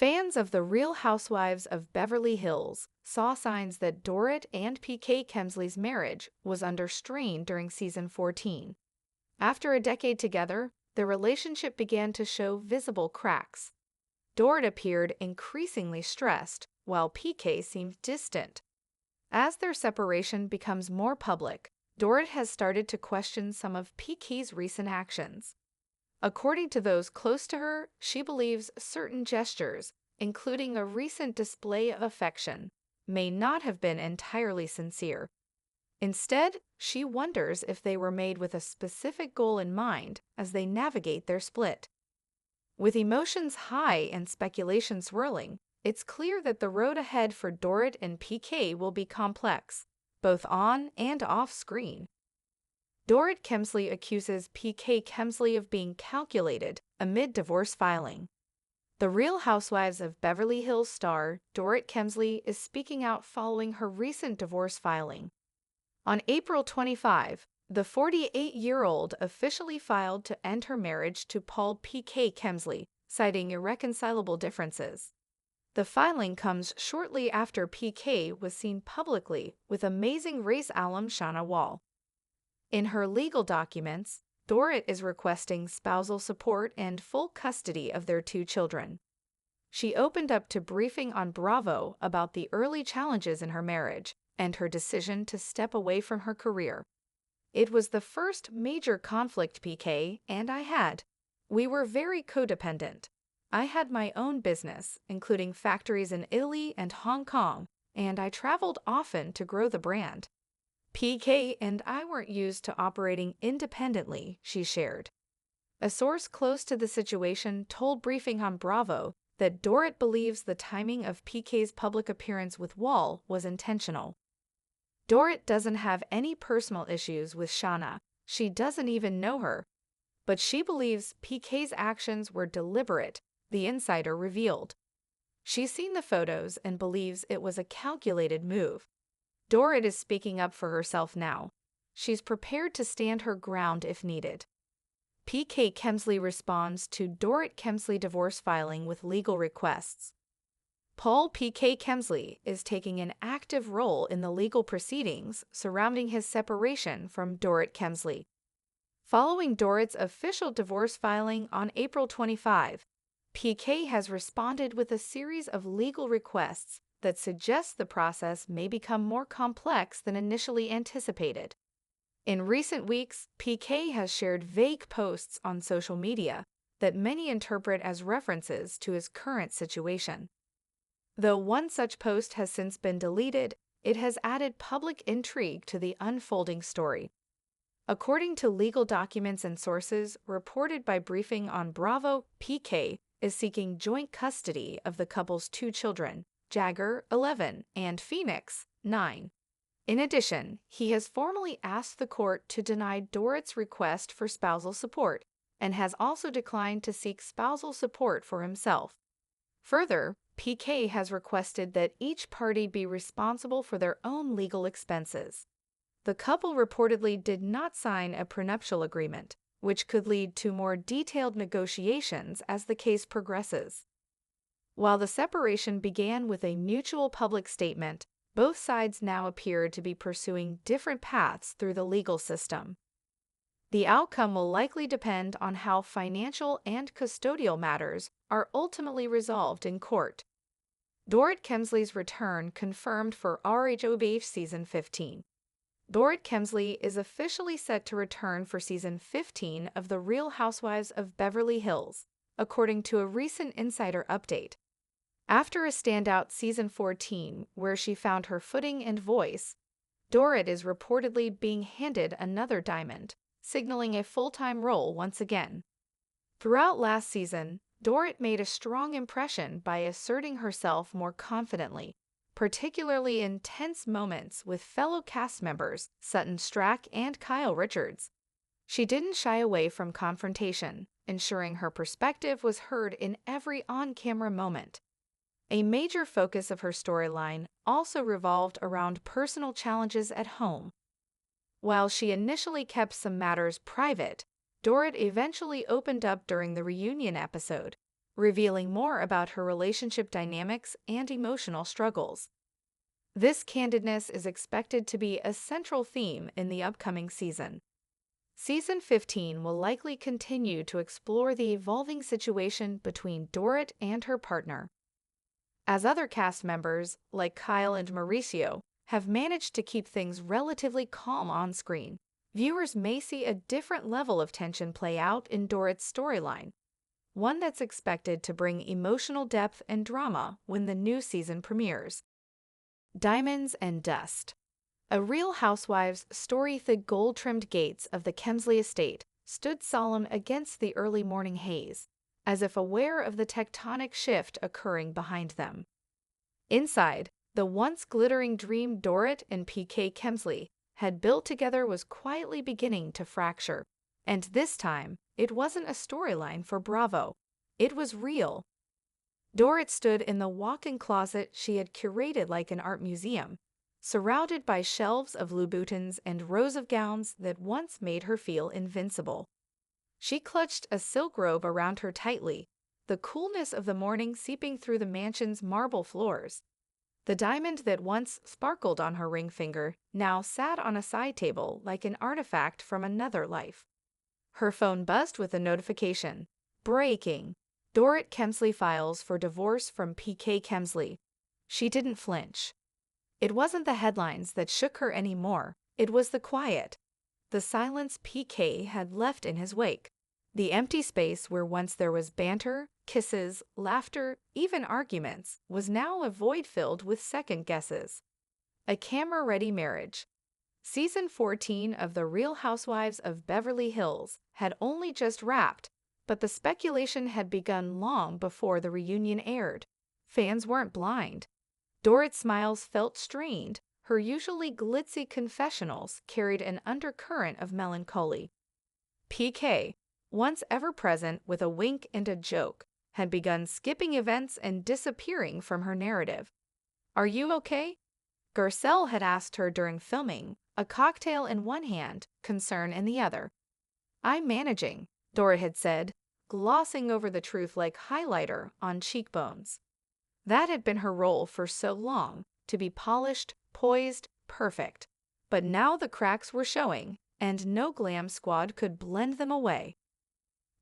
Fans of The Real Housewives of Beverly Hills saw signs that Dorit and PK Kemsley's marriage was under strain during season 14. After a decade together, their relationship began to show visible cracks. Dorit appeared increasingly stressed, while PK seemed distant. As their separation becomes more public, Dorit has started to question some of PK's recent actions. According to those close to her, she believes certain gestures, including a recent display of affection, may not have been entirely sincere. Instead, she wonders if they were made with a specific goal in mind as they navigate their split. With emotions high and speculation swirling, it's clear that the road ahead for Dorit and PK will be complex, both on and off screen. Dorit Kemsley accuses PK Kemsley of being calculated amid divorce filing. The Real Housewives of Beverly Hills star Dorit Kemsley is speaking out following her recent divorce filing. On April 25, the 48-year-old officially filed to end her marriage to Paul PK Kemsley, citing irreconcilable differences. The filing comes shortly after PK was seen publicly with Amazing Race alum Shauna Wall. In her legal documents, Dorit is requesting spousal support and full custody of their 2 children. She opened up to Briefing on Bravo about the early challenges in her marriage and her decision to step away from her career. "It was the first major conflict PK and I had. We were very codependent. I had my own business, including factories in Italy and Hong Kong, and I traveled often to grow the brand. PK and I weren't used to operating independently," she shared. A source close to the situation told Briefing on Bravo that Dorit believes the timing of PK's public appearance with Wall was intentional. Dorit doesn't have any personal issues with Shauna. She doesn't even know her. But she believes PK's actions were deliberate, the insider revealed. She's seen the photos and believes it was a calculated move. Dorit is speaking up for herself now. She's prepared to stand her ground if needed. PK Kemsley responds to Dorit Kemsley divorce filing with legal requests. Paul PK Kemsley is taking an active role in the legal proceedings surrounding his separation from Dorit Kemsley. Following Dorit's official divorce filing on April 25, PK has responded with a series of legal requests that suggests the process may become more complex than initially anticipated. In recent weeks, PK has shared vague posts on social media that many interpret as references to his current situation. Though one such post has since been deleted, it has added public intrigue to the unfolding story. According to legal documents and sources reported by Briefing on Bravo, PK is seeking joint custody of the couple's 2 children, Jagger, 11, and Phoenix, 9. In addition, he has formally asked the court to deny Dorit's request for spousal support and has also declined to seek spousal support for himself. Further, PK has requested that each party be responsible for their own legal expenses. The couple reportedly did not sign a prenuptial agreement, which could lead to more detailed negotiations as the case progresses. While the separation began with a mutual public statement, both sides now appear to be pursuing different paths through the legal system. The outcome will likely depend on how financial and custodial matters are ultimately resolved in court. Dorit Kemsley's return confirmed for RHOBH Season 15. Dorit Kemsley is officially set to return for Season 15 of The Real Housewives of Beverly Hills, according to a recent insider update. After a standout Season 14 where she found her footing and voice, Dorit is reportedly being handed another diamond, signaling a full-time role once again. Throughout last season, Dorit made a strong impression by asserting herself more confidently, particularly in tense moments with fellow cast members Sutton Strack and Kyle Richards. She didn't shy away from confrontation, ensuring her perspective was heard in every on-camera moment. A major focus of her storyline also revolved around personal challenges at home. While she initially kept some matters private, Dorit eventually opened up during the reunion episode, revealing more about her relationship dynamics and emotional struggles. This candidness is expected to be a central theme in the upcoming season. Season 15 will likely continue to explore the evolving situation between Dorit and her partner. As other cast members, like Kyle and Mauricio, have managed to keep things relatively calm on screen, viewers may see a different level of tension play out in Dorit's storyline, one that's expected to bring emotional depth and drama when the new season premieres. Diamonds and Dust. A Real Housewives story, the gold-trimmed gates of the Kemsley estate stood solemn against the early morning haze, as if aware of the tectonic shift occurring behind them. Inside, the once glittering dream Dorit and PK Kemsley had built together was quietly beginning to fracture, and this time, it wasn't a storyline for Bravo. It was real. Dorit stood in the walk-in closet she had curated like an art museum, surrounded by shelves of Louboutins and rows of gowns that once made her feel invincible. She clutched a silk robe around her tightly, the coolness of the morning seeping through the mansion's marble floors. The diamond that once sparkled on her ring finger now sat on a side table like an artifact from another life. Her phone buzzed with a notification. Breaking! Dorit Kemsley files for divorce from PK Kemsley. She didn't flinch. It wasn't the headlines that shook her anymore, it was the quiet. The silence PK had left in his wake. The empty space where once there was banter, kisses, laughter, even arguments, was now a void filled with second guesses. A camera-ready marriage. Season 14 of The Real Housewives of Beverly Hills had only just wrapped, but the speculation had begun long before the reunion aired. Fans weren't blind. Dorit's smiles felt strained. Her usually glitzy confessionals carried an undercurrent of melancholy. PK, once ever-present with a wink and a joke, had begun skipping events and disappearing from her narrative. "Are you okay?" Garcelle had asked her during filming, a cocktail in one hand, concern in the other. "I'm managing," Dorit had said, glossing over the truth like highlighter on cheekbones. That had been her role for so long, to be polished, poised, perfect. But now the cracks were showing, and no glam squad could blend them away.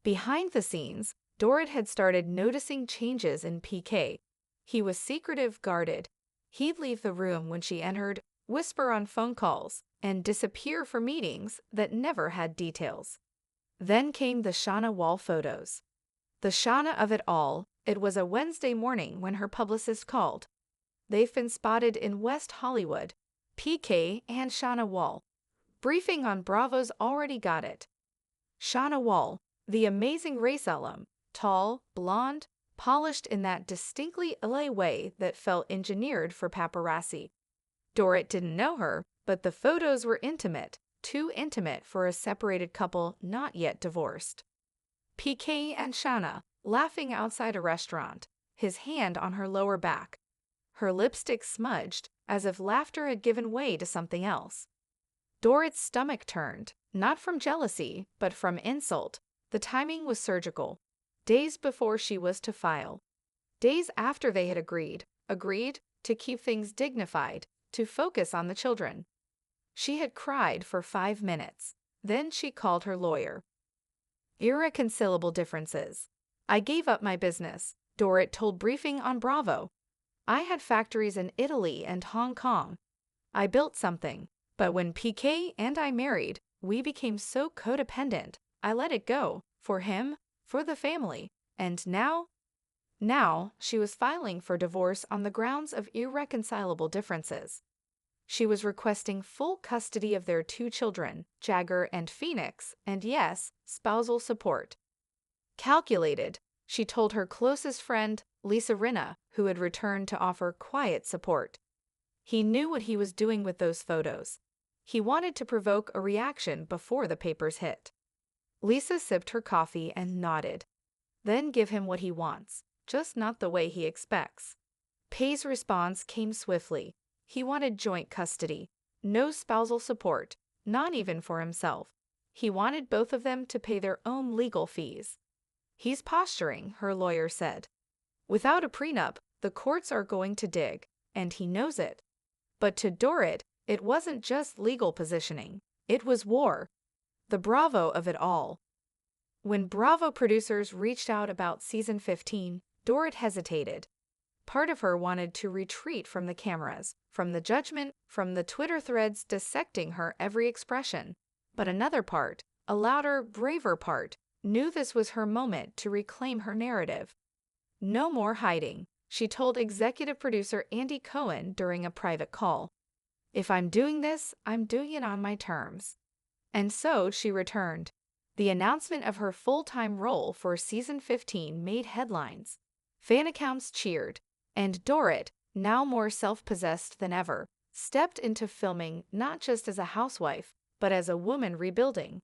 Behind the scenes, Dorit had started noticing changes in PK. He was secretive, guarded. He'd leave the room when she entered, whisper on phone calls, and disappear for meetings that never had details. Then came the Shauna Wall photos. The Shauna of it all. It was a Wednesday morning when her publicist called. "They've been spotted in West Hollywood. PK and Shauna Wall. Briefing on Bravo's already got it." Shauna Wall, the amazing race alum, tall, blonde, polished in that distinctly LA way that felt engineered for paparazzi. Dorit didn't know her, but the photos were intimate, too intimate for a separated couple not yet divorced. PK and Shauna, laughing outside a restaurant, his hand on her lower back. Her lipstick smudged, as if laughter had given way to something else. Dorit's stomach turned, not from jealousy, but from insult. The timing was surgical. Days before she was to file. Days after they had agreed to keep things dignified, to focus on the children. She had cried for 5 minutes. Then she called her lawyer. Irreconcilable differences. "I gave up my business," Dorit told Briefing on Bravo. "I had factories in Italy and Hong Kong. I built something, but when PK and I married, we became so codependent, I let it go, for him, for the family, and now?" Now, she was filing for divorce on the grounds of irreconcilable differences. She was requesting full custody of their 2 children, Jagger and Phoenix, and yes, spousal support. Calculated, she told her closest friend, Lisa Rinna, who had returned to offer quiet support. He knew what he was doing with those photos. He wanted to provoke a reaction before the papers hit. Lisa sipped her coffee and nodded. "Then give him what he wants, just not the way he expects." Pay's response came swiftly. He wanted joint custody, no spousal support, not even for himself. He wanted both of them to pay their own legal fees. He's posturing, her lawyer said. Without a prenup, the courts are going to dig, and he knows it. But to Dorit, it wasn't just legal positioning. It was war. The Bravo of it all. When Bravo producers reached out about season 15, Dorit hesitated. Part of her wanted to retreat from the cameras, from the judgment, from the Twitter threads dissecting her every expression. But another part, a louder, braver part, knew this was her moment to reclaim her narrative. No more hiding, she told executive producer Andy Cohen during a private call. If I'm doing this, I'm doing it on my terms. And so she returned. The announcement of her full-time role for season 15 made headlines. Fan accounts cheered, and Dorit, now more self-possessed than ever, stepped into filming not just as a housewife, but as a woman rebuilding.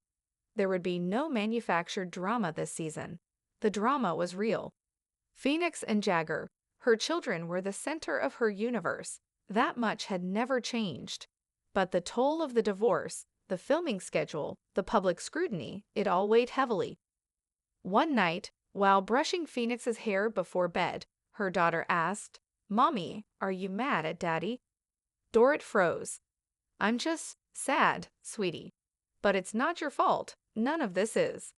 There would be no manufactured drama this season. The drama was real. Phoenix and Jagger, her children, were the center of her universe. That much had never changed. But the toll of the divorce, the filming schedule, the public scrutiny, it all weighed heavily. One night, while brushing Phoenix's hair before bed, her daughter asked, "Mommy, are you mad at Daddy?" Dorit froze. "I'm just sad, sweetie. But it's not your fault. None of this is."